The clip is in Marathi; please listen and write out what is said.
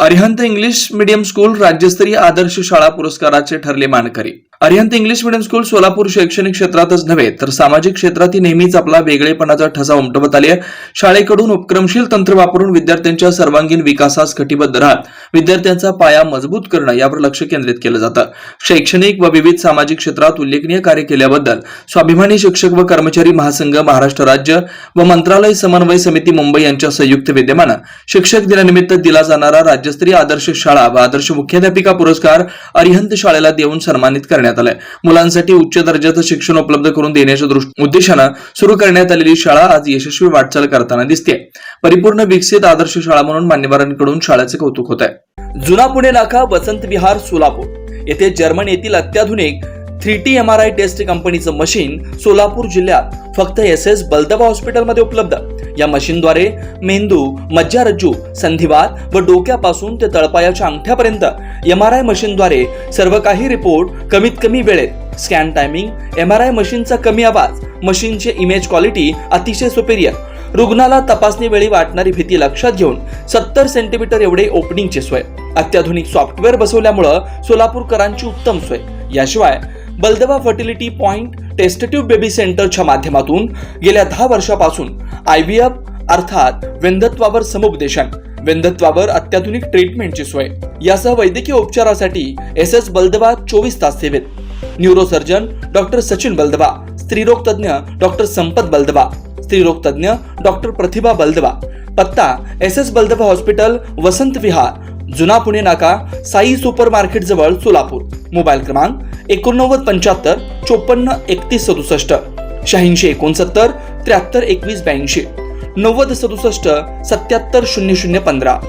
अरिहंत इंग्लिश मीडियम स्कूल राज्यस्तरीय आदर्श शाळा पुरस्काराचे ठरले मानकरी. Arihant English medium school Solapur शैक्षणिक क्षेत्रातच नव्हे तर सामाजिक क्षेत्रातही नेहमीच आपला वेगळेपणाचा ठसा उमटवत आली आहे. शाळेकडून उपक्रमशील तंत्र वापरून विद्यार्थ्यांच्या सर्वांगीण विकासास कटिबद्ध राहत विद्यार्थ्यांचा पाया मजबूत करणं यावर लक्ष केंद्रित केलं जातं. शैक्षणिक व विविध सामाजिक क्षेत्रात उल्लेखनीय कार्य केल्याबद्दल स्वाभिमानी शिक्षक व कर्मचारी महासंघ महाराष्ट्र राज्य व मंत्रालय समन्वय समिती मुंबई यांच्या संयुक्त विद्यमानं शिक्षक दिनानिमित्त दिला जाणारा राज्यस्तरीय आदर्श शाळा व आदर्श मुख्याध्यापिका पुरस्कार अरिहंत शाळेला देऊन सन्मानित करण्यात आलाय. मुलांसाठी उच्च दर्जाचं शिक्षण उपलब्ध करून देण्याच्या उद्देशानं सुरू करण्यात आलेली शाळा आज यशस्वी वाटचाल करताना दिसते. परिपूर्ण विकसित आदर्श शाळा म्हणून मान्यवरांकडून शाळेचे कौतुक होत आहे. जुना पुणे नाका वसंत विहार सोलापूर येथे जर्मन येथील अत्याधुनिक 3T MRI टेस्ट कंपनीचं मशीन सोलापूर जिल्ह्यात फक्त SS बलदवा हॉस्पिटलमध्ये उपलब्ध. या मशीनद्वारे मेंदू, मज्जारज्जू, संधिवात व डोक्यापासून ते तळपायाच्या अंगठ्यापर्यंत MRI मशीनद्वारे सर्व काही रिपोर्ट कमीत कमी वेळेत, स्कॅन टायमिंग, MRI मशीनचा कमी आवाज, मशीनचे इमेज क्वालिटी अतिशय सुपेरियर, रुग्णाला तपासणी वेळी वाटणारी भीती लक्षात घेऊन 70 सेंटीमीटर एवढे ओपनिंगची सोय, अत्याधुनिक सॉफ्टवेअर बसवल्यामुळे सोलापूरकरांची उत्तम सोय. याशिवाय Baldawa fertility point test tube baby सेंटरच्या माध्यमातून गेल्या 10 वर्षापासून IVF अर्थात वेंधत्वावर समुपदेशन, वेंधत्वावर अत्याधुनिक ट्रीटमेंटची सोय यासह वैद्यकीय उपचारासाठी SS बलदवा 24 तास सेवेत. न्यूरोसर्जन डॉक्टर सचिन बलदवा, स्त्रीरोग तज्ञ डॉक्टर संपत बलदवा, स्त्रीरोग तज्ञ डॉक्टर प्रतिभा बलदवा. पत्ता SS बलदवा हॉस्पिटल वसंत विहार जुना पुणे नाका साई सुपर मार्केट जवळ सोलापूर. मोबाईल क्रमांक 8975 54 31 67, 86 69 73 21 82, 90 67 77 00 15.